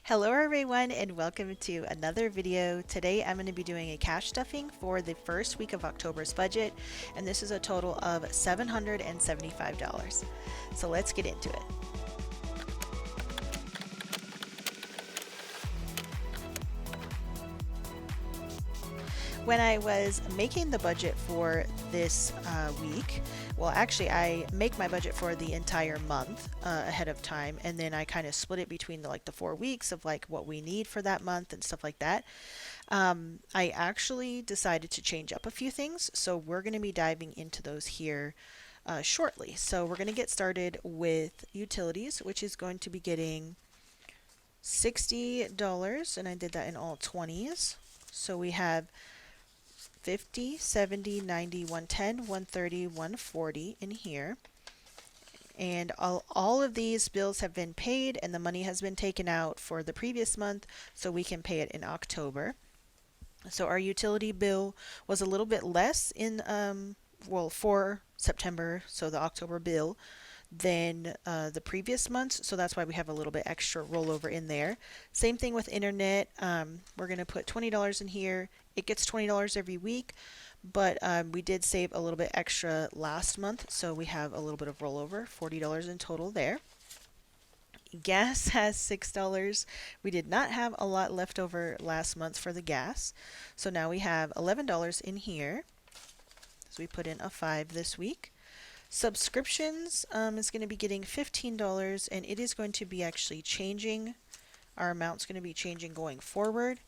Hello everyone and welcome to another video. Today I'm going to be doing a cash stuffing for the first week of October's budget, and this is a total of $775. So let's get into it. When I was making the budget for this week, well, actually, I make my budget for the entire month ahead of time, and then I kind of split it between the 4 weeks of like what we need for that month and stuff like that. I actually decided to change up a few things, so we're going to be diving into those here shortly. So we're going to get started with utilities, which is going to be getting $60, and I did that in all 20s. So we have 50, 70, 90, 110, 130, 140 in here. And all of these bills have been paid and the money has been taken out for the previous month, so we can pay it in October. So our utility bill was a little bit less in, for September, so the October bill, than the previous months, so that's why we have a little bit extra rollover in there. Same thing with internet. We're going to put $20 in here. It gets $20 every week, but we did save a little bit extra last month, so we have a little bit of rollover, $40 in total there. Gas has $6. We did not have a lot left over last month for the gas, so now we have $11 in here. So we put in a 5 this week. Subscriptions is going to be getting $15, and it is going to be actually changing. Our amount's going to be changing going forward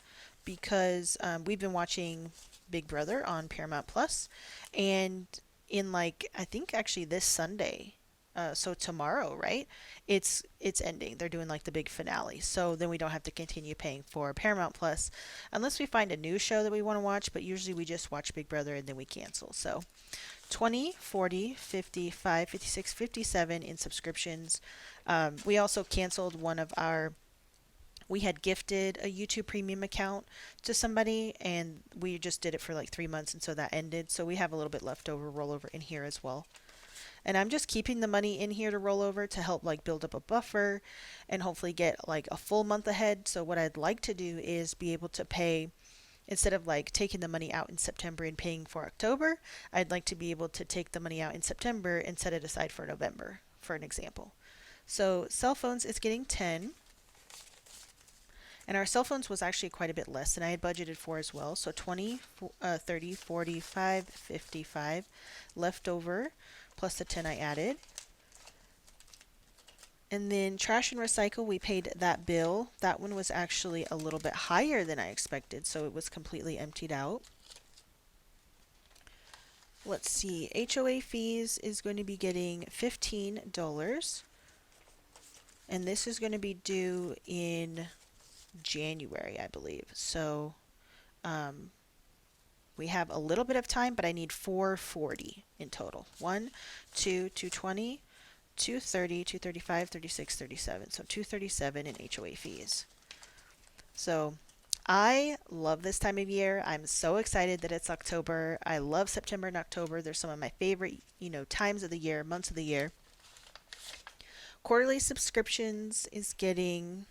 because we've been watching Big Brother on Paramount Plus, and in I think actually this Sunday, so tomorrow, right? It's ending. They're doing the big finale. So then we don't have to continue paying for Paramount Plus unless we find a new show that we want to watch, but usually we just watch Big Brother and then we cancel. So 20, 40, 55, 56, 57 in subscriptions. We also canceled we had gifted a YouTube premium account to somebody and we just did it for 3 months, and so that ended. So we have a little bit left over rollover in here as well. And I'm just keeping the money in here to roll over to help build up a buffer and hopefully get a full month ahead. So what I'd like to do is be able to pay, instead of taking the money out in September and paying for October, I'd like to be able to take the money out in September and set it aside for November, for an example. So cell phones is getting 10. And our cell phones was actually quite a bit less than I had budgeted for as well. So 20, 30, 45, 55 left over, plus the 10 I added. And then trash and recycle, we paid that bill. That one was actually a little bit higher than I expected, so it was completely emptied out. Let's see, HOA fees is going to be getting $15. And this is going to be due in January, I believe. So we have a little bit of time, but I need 440 in total. 1, 2, 220, 230, 235, 36, 37. So 237 in HOA fees. So I love this time of year. I'm so excited that it's October. I love September and October. They're some of my favorite, times of the year, months of the year. Quarterly subscriptions is getting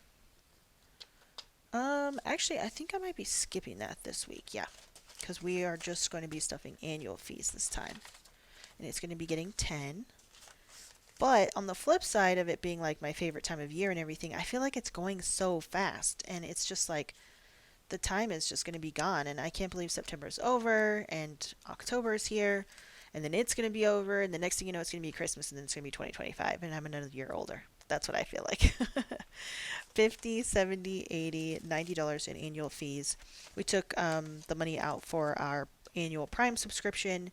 actually, I think I might be skipping that this week. Yeah, because we are just going to be stuffing annual fees this time. And it's going to be getting 10. But on the flip side of it being my favorite time of year and everything, I feel like it's going so fast. And it's just the time is just going to be gone. And I can't believe September's over and October is here. And then it's going to be over. And the next thing you know, it's going to be Christmas. And then it's going to be 2025. And I'm another year older. That's what I feel like. 50, 70, 80, $90 in annual fees. We took the money out for our annual Prime subscription,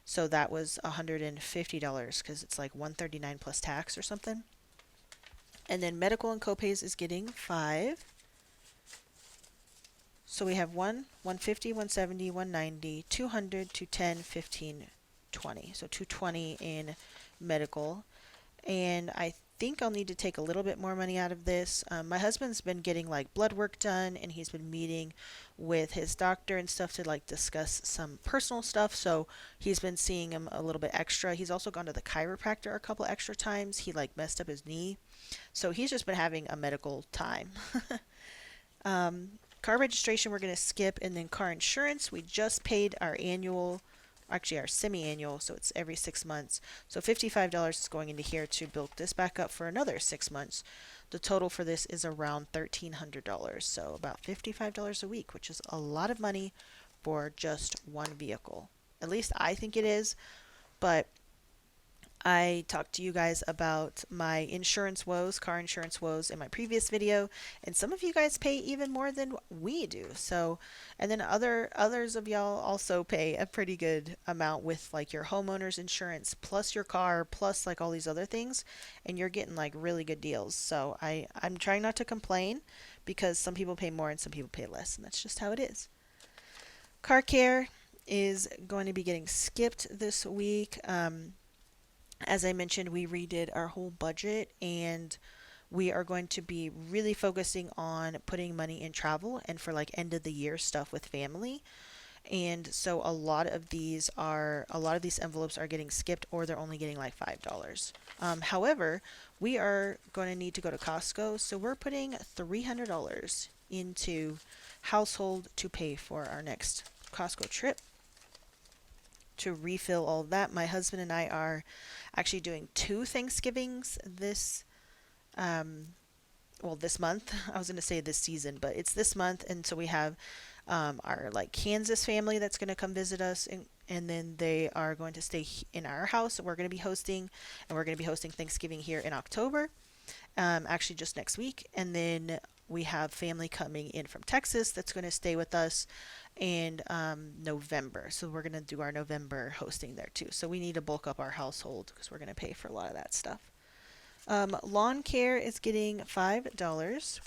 so that was $150 because it's $139 plus tax or something. And then medical and copays is getting 5. So we have 150, 170, 190, 200, 210, 15, 20. So 220 in medical. And I think I'll need to take a little bit more money out of this. My husband's been getting blood work done, and he's been meeting with his doctor and stuff to discuss some personal stuff. So he's been seeing him a little bit extra. He's also gone to the chiropractor a couple extra times. He messed up his knee, so he's just been having a medical time. Car registration we're going to skip, and then car insurance we just paid our annual, actually our semi-annual, so it's every 6 months. So $55 is going into here to build this back up for another 6 months. The total for this is around $1,300, so about $55 a week, which is a lot of money for just one vehicle. At least I think it is, but I talked to you guys about my insurance woes, car insurance woes in my previous video, and some of you guys pay even more than we do. So, and then others of y'all also pay a pretty good amount with like your homeowner's insurance plus your car plus like all these other things, and you're getting like really good deals. So, I'm trying not to complain because some people pay more and some people pay less, and that's just how it is. Car care is going to be getting skipped this week. As I mentioned, we redid our whole budget, and we are going to be really focusing on putting money in travel and for like end of the year stuff with family. And so a lot of these envelopes are getting skipped, or they're only getting like $5. However, we are going to need to go to Costco, so we're putting $300 into household to pay for our next Costco trip to refill all of that. My husband and I are actually doing two Thanksgivings um, this month. I was going to say this season, but it's this month, and so we have our like Kansas family that's going to come visit us, and then they are going to stay in our house. We're going to be hosting, and we're going to be hosting Thanksgiving here in October, actually just next week, and then we have family coming in from Texas that's going to stay with us in November. So we're going to do our November hosting there too. So we need to bulk up our household because we're going to pay for a lot of that stuff. Lawn care is getting $5.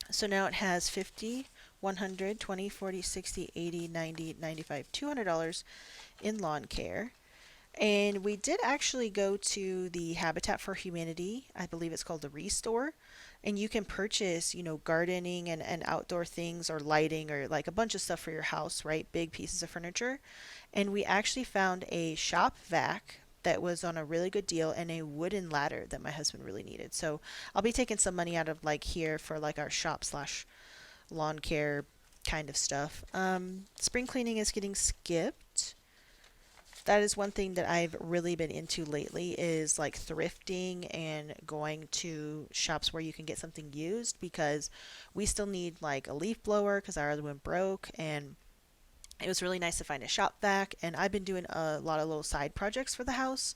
So now it has 50, 100, 20, 40, 60, 80, 90, 95, $200 in lawn care. And we did actually go to the Habitat for Humanity, I believe it's called the Restore, and you can purchase, gardening and outdoor things or lighting or like a bunch of stuff for your house, right? Big pieces of furniture. And we actually found a shop vac that was on a really good deal and a wooden ladder that my husband really needed. So I'll be taking some money out of like here for like our shop slash lawn care kind of stuff. Spring cleaning is getting skipped. That is one thing that I've really been into lately is like thrifting and going to shops where you can get something used, because we still need like a leaf blower because our other one broke, and it was really nice to find a shop vac. And I've been doing a lot of little side projects for the house.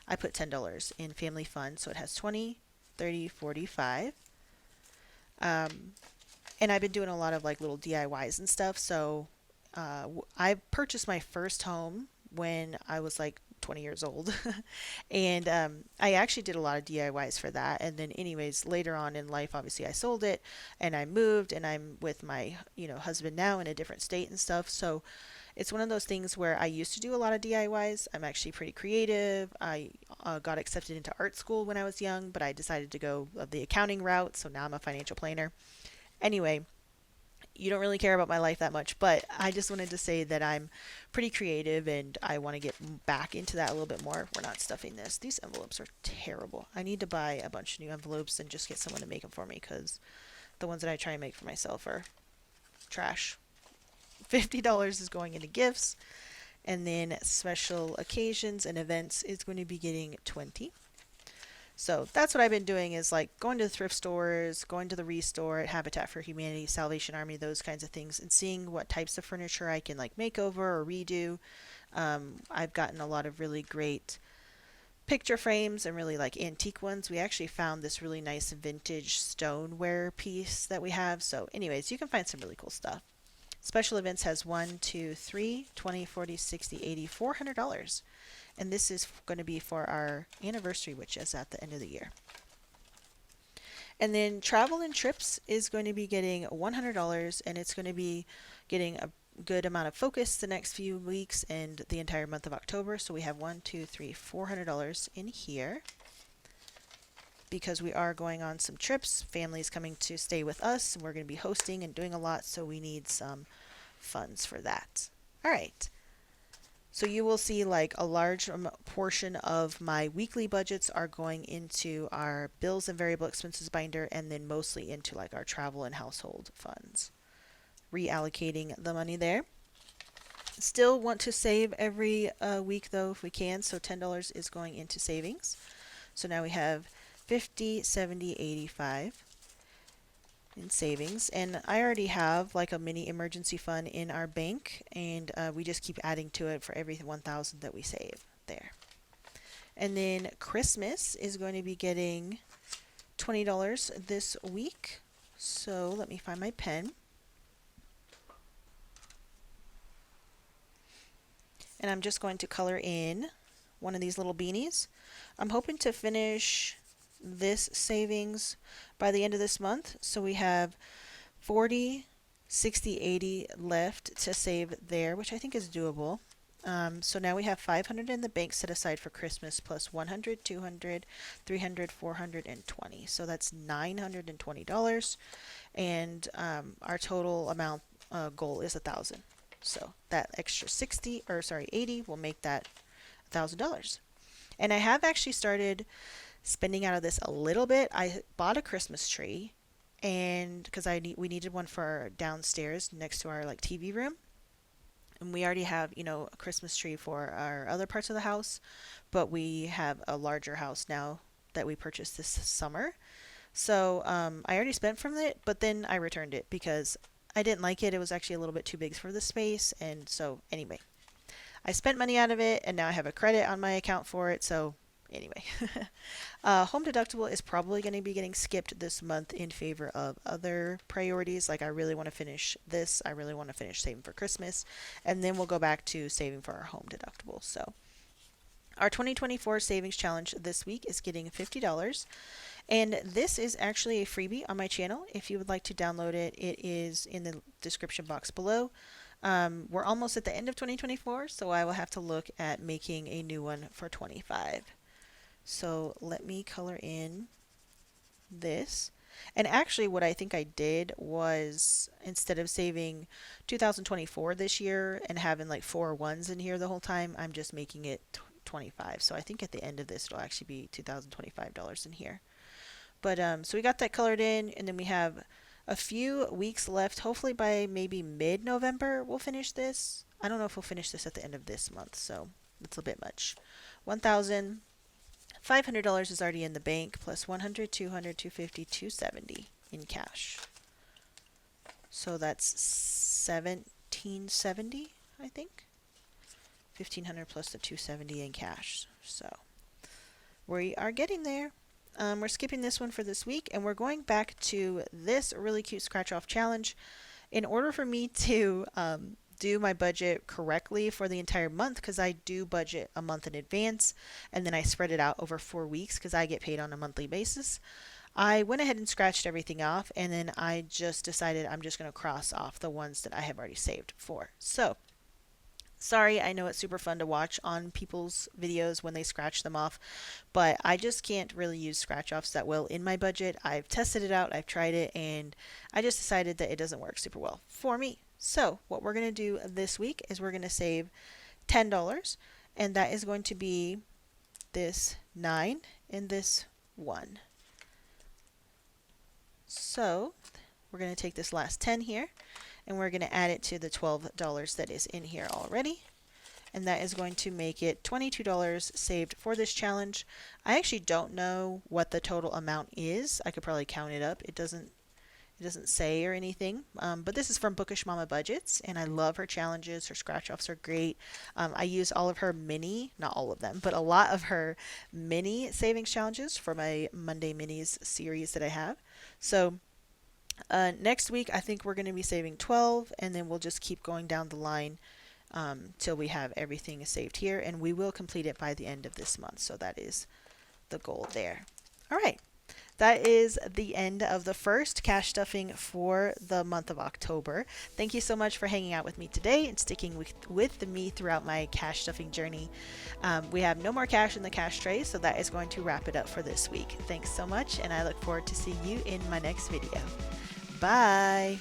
I put $10 in family fund, so it has 20, 30, 45. And I've been doing a lot of like little DIYs and stuff. So I purchased my first home when I was like 20 years old. And I actually did a lot of DIYs for that. And then anyways, later on in life, obviously I sold it and I moved, and I'm with my, husband now in a different state and stuff. So it's one of those things where I used to do a lot of DIYs. I'm actually pretty creative. I got accepted into art school when I was young, but I decided to go the accounting route. So now I'm a financial planner. Anyway, you don't really care about my life that much, but I just wanted to say that I'm pretty creative and I want to get back into that a little bit more. We're not stuffing this. These envelopes are terrible. I need to buy a bunch of new envelopes and just get someone to make them for me, because the ones that I try and make for myself are trash. $50 is going into gifts, and then special occasions and events is going to be getting 20. So that's what I've been doing, is like going to the thrift stores, going to the Restore at Habitat for Humanity, Salvation Army, those kinds of things, and seeing what types of furniture I can like make over or redo. I've gotten a lot of really great picture frames and really like antique ones. We actually found this really nice vintage stoneware piece that we have. So anyways, you can find some really cool stuff. Special events has 1, 2, 3, 20, 40, 60, 80, $400. And this is going to be for our anniversary, which is at the end of the year. And then travel and trips is going to be getting $100, and it's going to be getting a good amount of focus the next few weeks and the entire month of October. So we have $400 in here, because we are going on some trips. Family's coming to stay with us, and we're going to be hosting and doing a lot, so we need some funds for that. All right. So you will see like a large portion of my weekly budgets are going into our bills and variable expenses binder, and then mostly into like our travel and household funds. Reallocating the money there. Still want to save every week though if we can, so $10 is going into savings. So now we have 50, 70, 85 in savings, and I already have like a mini emergency fund in our bank, and we just keep adding to it for every 1,000 that we save there. And then Christmas is going to be getting $20 this week. So let me find my pen. And I'm just going to color in one of these little beanies. I'm hoping to finish this savings by the end of this month. So we have 40, 60, 80 left to save there, which I think is doable. So now we have 500 in the bank set aside for Christmas, plus 100, 200, 300, 420. So that's $920. And our total amount goal is 1,000. So that extra 80 will make that $1,000. And I have actually started spending out of this a little bit. I bought a Christmas tree, and because we needed one for our downstairs next to our like TV room, and we already have a Christmas tree for our other parts of the house, but we have a larger house now that we purchased this summer. So I already spent from it, but then I returned it because I didn't like it. It was actually a little bit too big for the space, and so anyway, I spent money out of it, and now I have a credit on my account for it. So anyway, home deductible is probably going to be getting skipped this month in favor of other priorities. Like I really want to finish this. I really want to finish saving for Christmas, and then we'll go back to saving for our home deductible. So our 2024 savings challenge this week is getting $50. And this is actually a freebie on my channel. If you would like to download it, it is in the description box below. We're almost at the end of 2024, so I will have to look at making a new one for 25. So let me color in this. And actually what I think I did was, instead of saving 2024 this year and having like 4 ones in here the whole time, I'm just making it 25. So I think at the end of this it'll actually be $2,025 in here. But so we got that colored in, and then we have a few weeks left. Hopefully by maybe mid-November we'll finish this. I don't know if we'll finish this at the end of this month, so that's a bit much. $1,500 is already in the bank, plus 100, 200, 250, 270 in cash. So that's 1,770, I think. 1,500 plus the 270 in cash. So we are getting there. We're skipping this one for this week, and we're going back to this really cute scratch off challenge. In order for me to do my budget correctly for the entire month, because I do budget a month in advance and then I spread it out over 4 weeks because I get paid on a monthly basis, I went ahead and scratched everything off, and then I just decided I'm just going to cross off the ones that I have already saved for. So sorry, I know it's super fun to watch on people's videos when they scratch them off, but I just can't really use scratch offs that well in my budget. I've tested it out, I've tried it, and I just decided that it doesn't work super well for me. So what we're going to do this week is we're going to save $10, and that is going to be this 9 and this 1. So we're going to take this last 10 here, and we're going to add it to the $12 that is in here already. And that is going to make it $22 saved for this challenge. I actually don't know what the total amount is. I could probably count it up. It doesn't say or anything. But this is from Bookish Mama Budgets, and I love her challenges. Her scratch offs are great. I use all of her mini, not all of them, but a lot of her mini savings challenges for my Monday Minis series that I have. So next week, I think we're going to be saving 12, and then we'll just keep going down the line till we have everything saved here, and we will complete it by the end of this month. So that is the goal there. All right. That is the end of the first cash stuffing for the month of October. Thank you so much for hanging out with me today and sticking with me throughout my cash stuffing journey. We have no more cash in the cash tray, so that is going to wrap it up for this week. Thanks so much, and I look forward to seeing you in my next video. Bye!